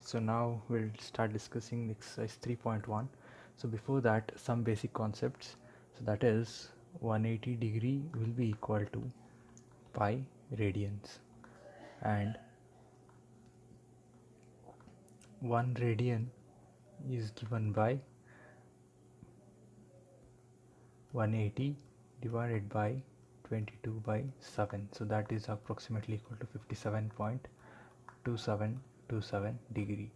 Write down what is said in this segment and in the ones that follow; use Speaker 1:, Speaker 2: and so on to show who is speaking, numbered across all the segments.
Speaker 1: So now we'll start discussing exercise 3.1. So before that, some basic concepts. So that is 180 degree will be equal to pi radians, and 1 radian is given by 180 divided by 22 by 7. So that is approximately equal to 57.2727 degree.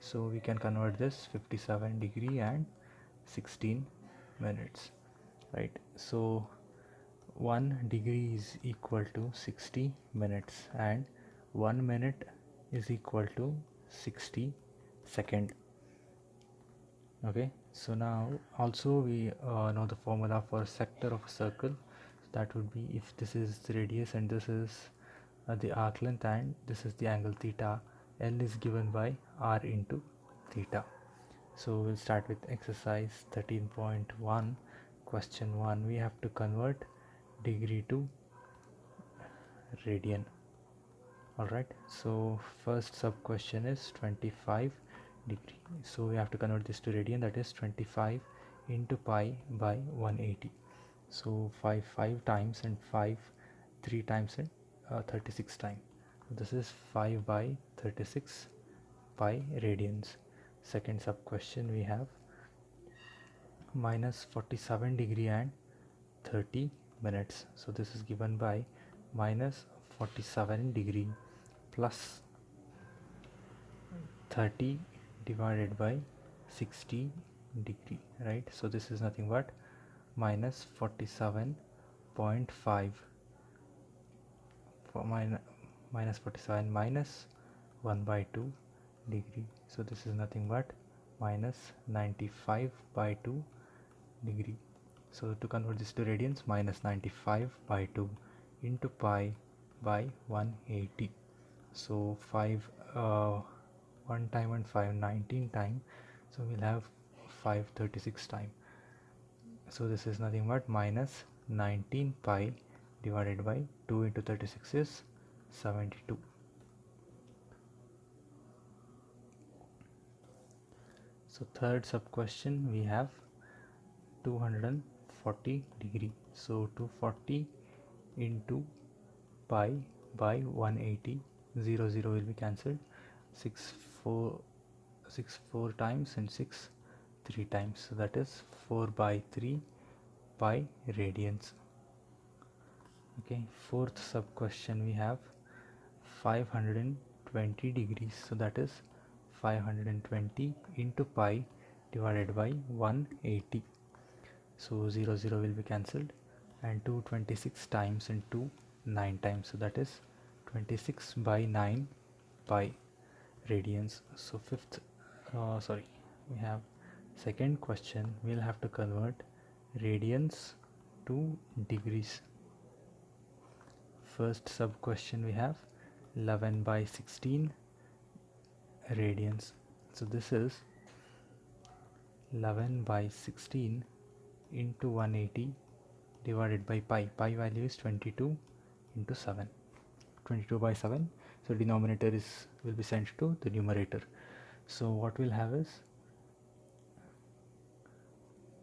Speaker 1: So we can convert this 57 degree and 16 minutes, right? So 1 degree is equal to 60 minutes and 1 minute is equal to 60 second. Okay, so now also we know the formula for sector of a circle. So that would be, if this is the radius and this is the arc length and this is the angle theta, L is given by R into theta. So we'll start with exercise 13.1. Question 1, we have to convert degree to radian. Alright, so first sub question is 25 degree. So we have to convert this to radian, that is 25 into pi by 180. So 5 times and 5 3 times and 36 times. This is 5 by 36 pi radians. Second sub question we have minus 47 degree and 30 minutes. So this is given by minus 47 degree plus 30 divided by 60 degree, right? So this is nothing but minus 47.5 for minus 47 minus 1 by 2 degree. So this is nothing but minus 95 by 2 degree. So to convert this to radians, minus 95 by 2 into pi by 180. So 5 1 time and 5 19 time, so we'll have 536 time. So this is nothing but minus 19 pi divided by 2 into 36 is 72. So third sub question we have 240 degree. So 240 into pi by 180, 0 0 will be cancelled, 6 4 times and 6 3 times, so that is 4 by 3 pi radians. Okay, fourth sub question we have 520 degrees. So that is 520 into pi divided by 180. So 0 0 will be cancelled, and 226 times and 2 9 times, so that is 26 by 9 pi radians. So we have second question, we'll have to convert radians to degrees. First sub question we have 11 by 16 radians. So this is 11 by 16 into 180 divided by pi. Pi value is 22 into 7, 22 by 7. So denominator will be sent to the numerator. So what we'll have is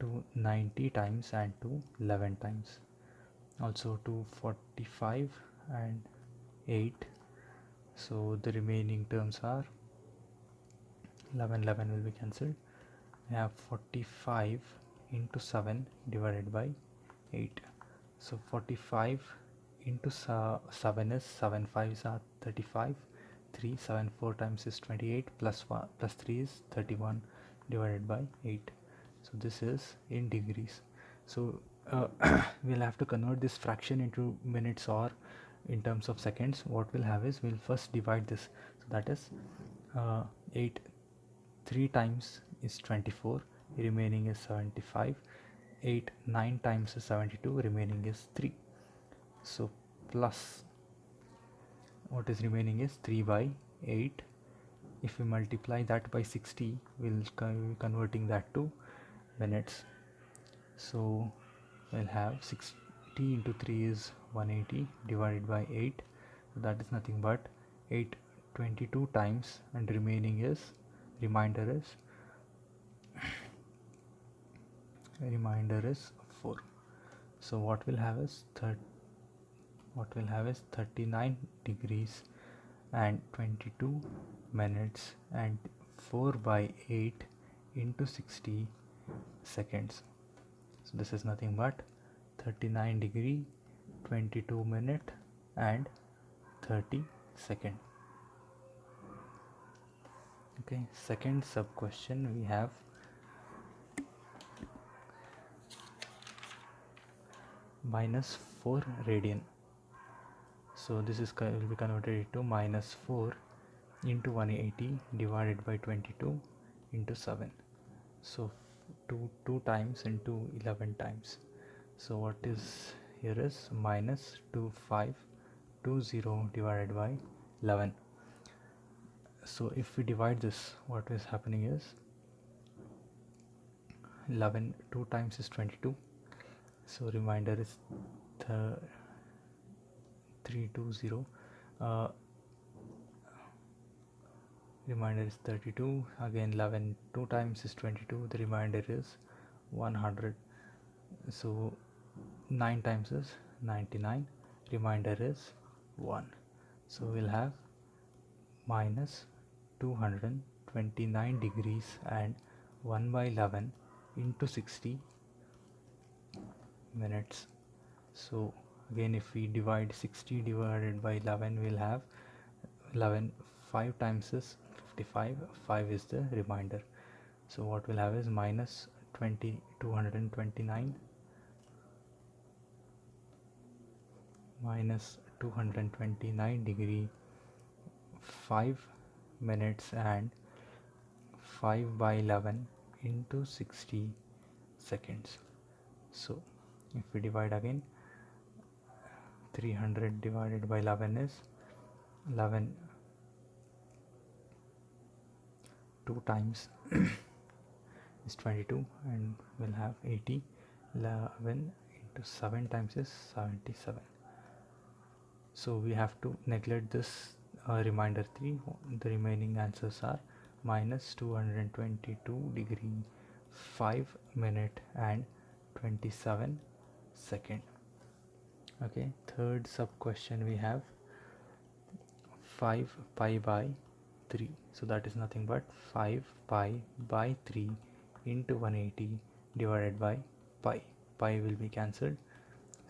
Speaker 1: 290 times and 211 times, also 245 and 8. So the remaining terms are 11 will be cancelled. We have 45 into 7 divided by 8. So 45 into 7 is 7 5s are 35, 3 7 4 times is 28, plus 1 plus 3 is 31 divided by 8. So this is in degrees. So we'll have to convert this fraction into minutes or in terms of seconds. What we'll have is, we'll first divide this. So that is 8 3 times is 24, remaining is 75. 8 9 times is 72, remaining is 3. So plus what is remaining is 3 by 8. If we multiply that by 60, we'll be converting that to minutes. So we'll have 60 into 3 is 180 divided by 8. So that is nothing but 8 22 times, and remainder is 4. So what we'll have is 39 degrees and 22 minutes and 4 by 8 into 60 seconds. So this is nothing but 39 degree, 22 minute and 30 second. Okay, second sub question we have -4 radian. So this is will be converted to -4 into 180 divided by 22 into 7. So 2 times into 11 times. So what is here is -2520 divided by 11. So if we divide this, what is happening is 11 2 times is 22. So remainder is 320. Remainder is 32. Again 11 2 times is 22. The remainder is 100. So 9 times is 99. Remainder is 1. So we'll have -229 degrees and 1 by 11 into 60 minutes. So again, if we divide 60 divided by 11, we'll have 11. 5 times is 55. 5 is the remainder. So what we'll have is -229 degree, 5 minutes and 5 by 11 into 60 seconds. So if we divide again, 300 divided by 11 is 11. 2 times is 22 and we'll have 80. 11 into 7 times is 77. So we have to neglect this remainder 3. The remaining answers are -222 degree, 5 minute and 27 second. Okay, third sub question we have 5 pi by 3. So that is nothing but 5 pi by 3 into 180 divided by pi. Pi will be cancelled.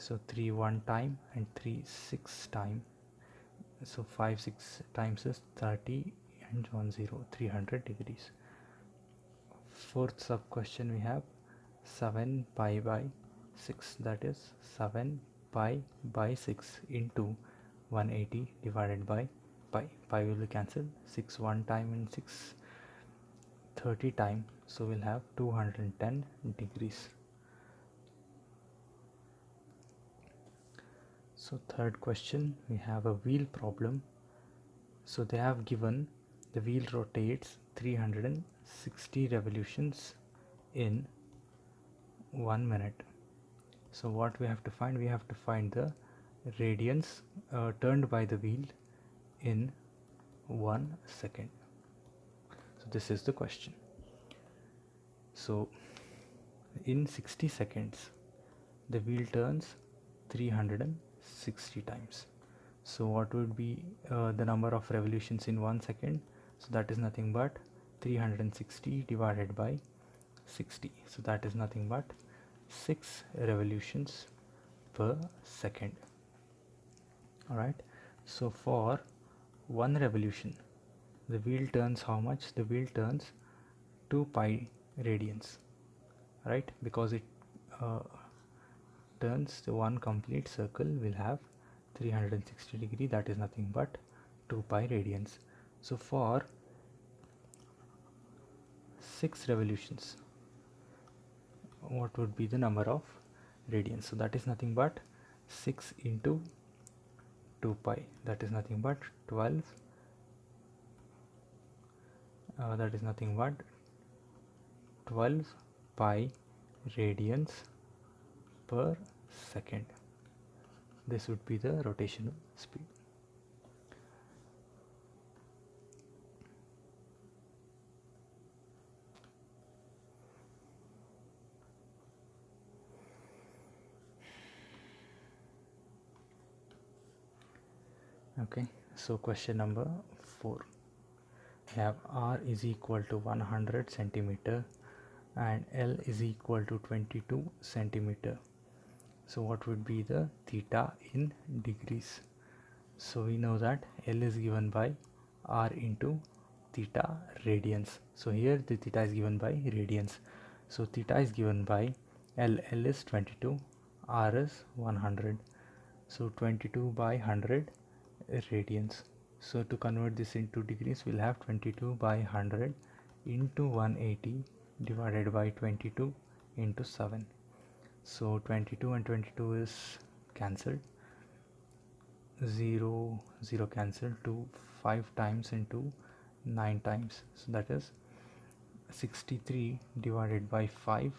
Speaker 1: So 3 1 time and 3 6 time. So 5 6 times is 30 and 300 degrees. Fourth sub question we have 7 pi by 6. That is 7 pi by 6 into 180 divided by pi. Pi will be cancelled. 6 1 time and 6 30 time. So we'll have 210 degrees. So third question, we have a wheel problem. So they have given the wheel rotates 360 revolutions in 1 minute. So what we have to find? We have to find the radians turned by the wheel in 1 second. So this is the question. So in 60 seconds, the wheel turns 360 times. So what would be the number of revolutions in 1 second? So that is nothing but 360 divided by 60. So that is nothing but 6 revolutions per second. Alright, so for 1 revolution, the wheel turns how much? The wheel turns 2 pi radians, right? Because it turns the one complete circle, will have 360 degree. That is nothing but 2 pi radians. So for 6 revolutions, what would be the number of radians? So that is nothing but 6 into 2 pi. That is nothing but 12. That is nothing but 12 pi radians per second. This would be the rotational speed. Okay, so question number 4. We have r is equal to 100 centimeter and L is equal to 22 centimeter. So what would be the theta in degrees? So we know that L is given by r into theta radians. So here the theta is given by radians. So theta is given by L is 22, r is 100. So 22 by 100 radians. So to convert this into degrees, we'll have 22 by 100 into 180 divided by 22 into 7. So 22 and 22 is cancelled. 0 0 cancelled to 5 times into 9 times. So that is 63 divided by 5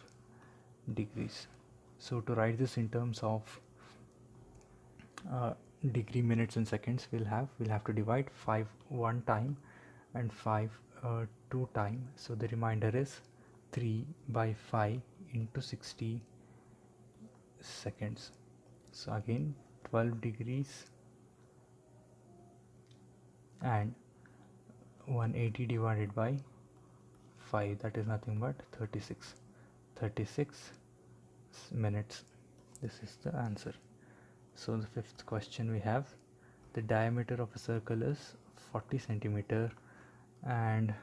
Speaker 1: degrees. So to write this in terms of degree, minutes and seconds, we'll have to divide 5 one time and 5 two time. So the remainder is 3 by 5 into 60 seconds. So again 12 degrees and 180 divided by 5, that is nothing but 36 minutes. This is the answer. So the fifth question, we have the diameter of a circle is 40 centimeter and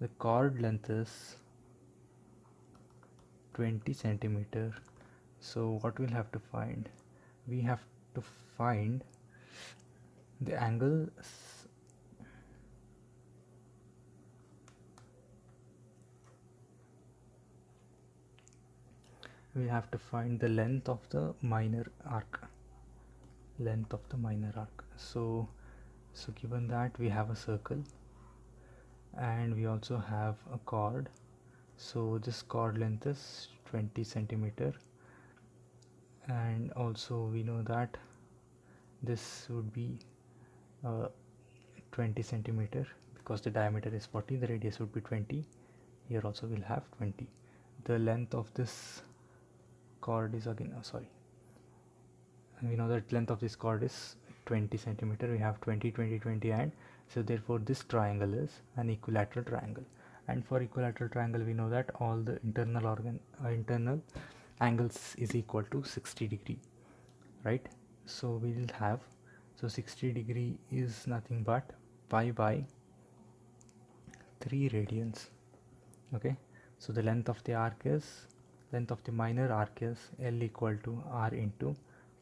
Speaker 1: the chord length is 20 centimeter. So what we'll have to find, we have to find the angle we have to find the length of the minor arc. So given that we have a circle and we also have a chord, so this chord length is 20 centimeter, and also we know that this would be 20 centimeter because the diameter is 40, the radius would be 20. Here also we'll have 20. The length of this chord is again we know that length of this chord is 20 centimeter. We have 20 20 20, and so therefore this triangle is an equilateral triangle, and for equilateral triangle we know that all the internal angles is equal to 60 degree, right? So we will have, so 60 degree is nothing but pi by 3 radians. Okay, so the length of the minor arc is L equal to r into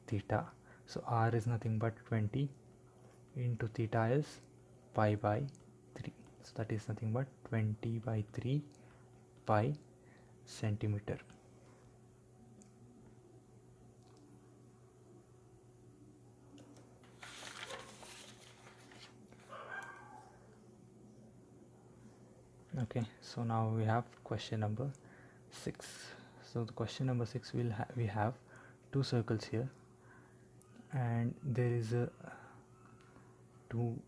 Speaker 1: theta. So r is nothing but 20 into theta is pi by 3. So that is nothing but 20 by 3 pi centimeter. Okay, so now we have question number 6. So the question number 6, we have two circles here, and there is a two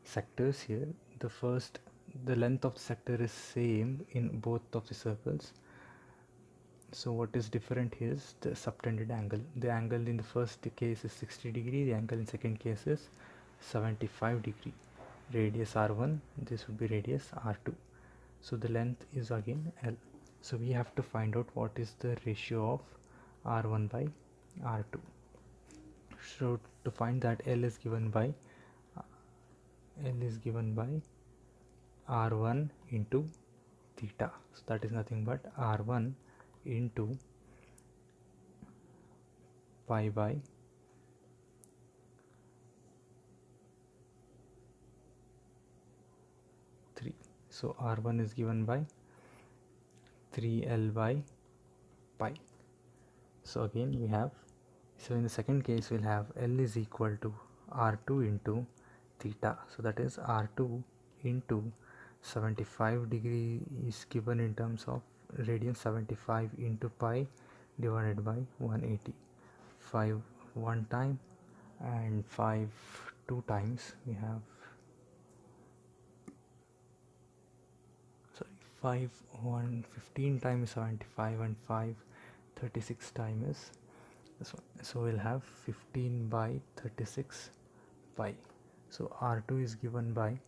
Speaker 1: sectors here. The length of the sector is same in both of the circles. So what is different here is the subtended angle. The angle in the first case is 60 degree, the angle in second case is 75 degree. Radius r1, this would be radius r2. So the length is again L. So we have to find out what is the ratio of r1 by r2. So to find that, L is given by r1 into theta. So that is nothing but r1 into pi by 3. So r1 is given by 3L by pi. So again we have, so in the second case we'll have L is equal to r2 into theta. So that is r2 into 75 degree is given in terms of radians, 75 into pi divided by 180. 5 one time and 5 two times. We have 15 times 75 and 5 36 times is this one. So we'll have 15 by 36 pi. So R2 is given by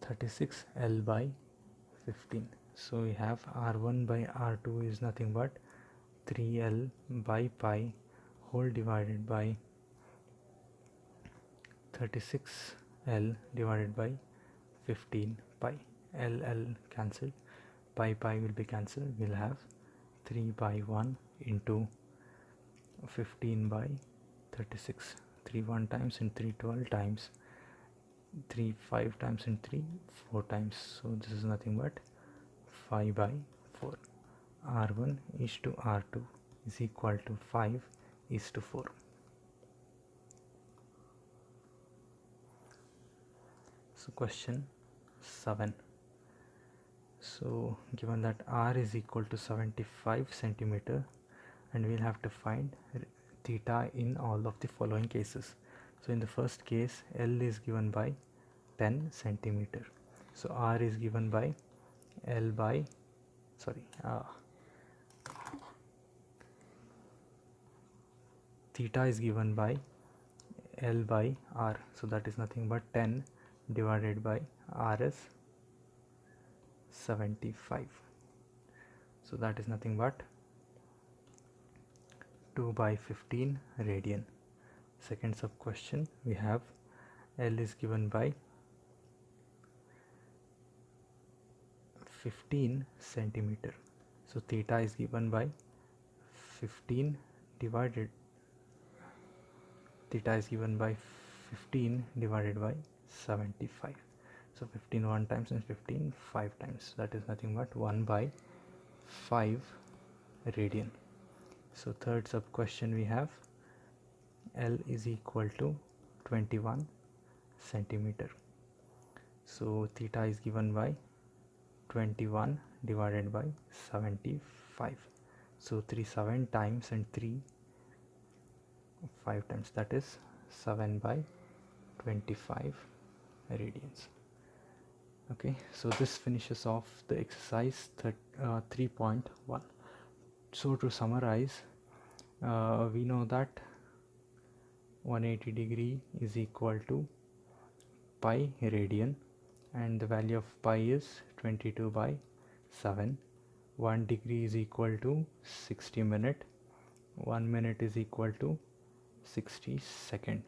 Speaker 1: 36 L by 15. So we have R1 by R2 is nothing but 3L by pi whole divided by 36L divided by 15 pi. L cancelled, pi will be cancelled. We'll have 3 by 1 into 15 by 36. 3 1 times and 3 12 times, 3 5 times and 3 4 times. So this is nothing but 5 by 4. R1 is to R2 is equal to 5 is to 4. So question 7. So given that R is equal to 75 centimeter, and we'll have to find theta in all of the following cases. So in the first case, L is given by 10 centimeter. So R is given by L by theta is given by L by R. So that is nothing but 10 divided by R is 75. So that is nothing but 2 by 15 radian. Second sub question, we have L is given by 15 centimeter. So theta is given by 15 divided theta is given by 15 divided by 75. So 15 1 times and 15 5 times. That is nothing but 1 by 5 radian. So third sub question, we have L is equal to 21 centimeter. So theta is given by 21 divided by 75. So 3 7 times and 3 5 times, that is 7 by 25 radians. Okay, so this finishes off the exercise 3.1. So to summarize, we know that 180 degree is equal to pi radian, and the value of pi is 22 by 7. 1 degree is equal to 60 minute. 1 minute is equal to 60 second,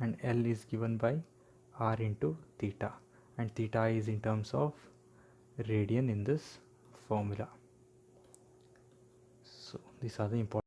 Speaker 1: and L is given by R into theta, and theta is in terms of radian in this formula. So these are the important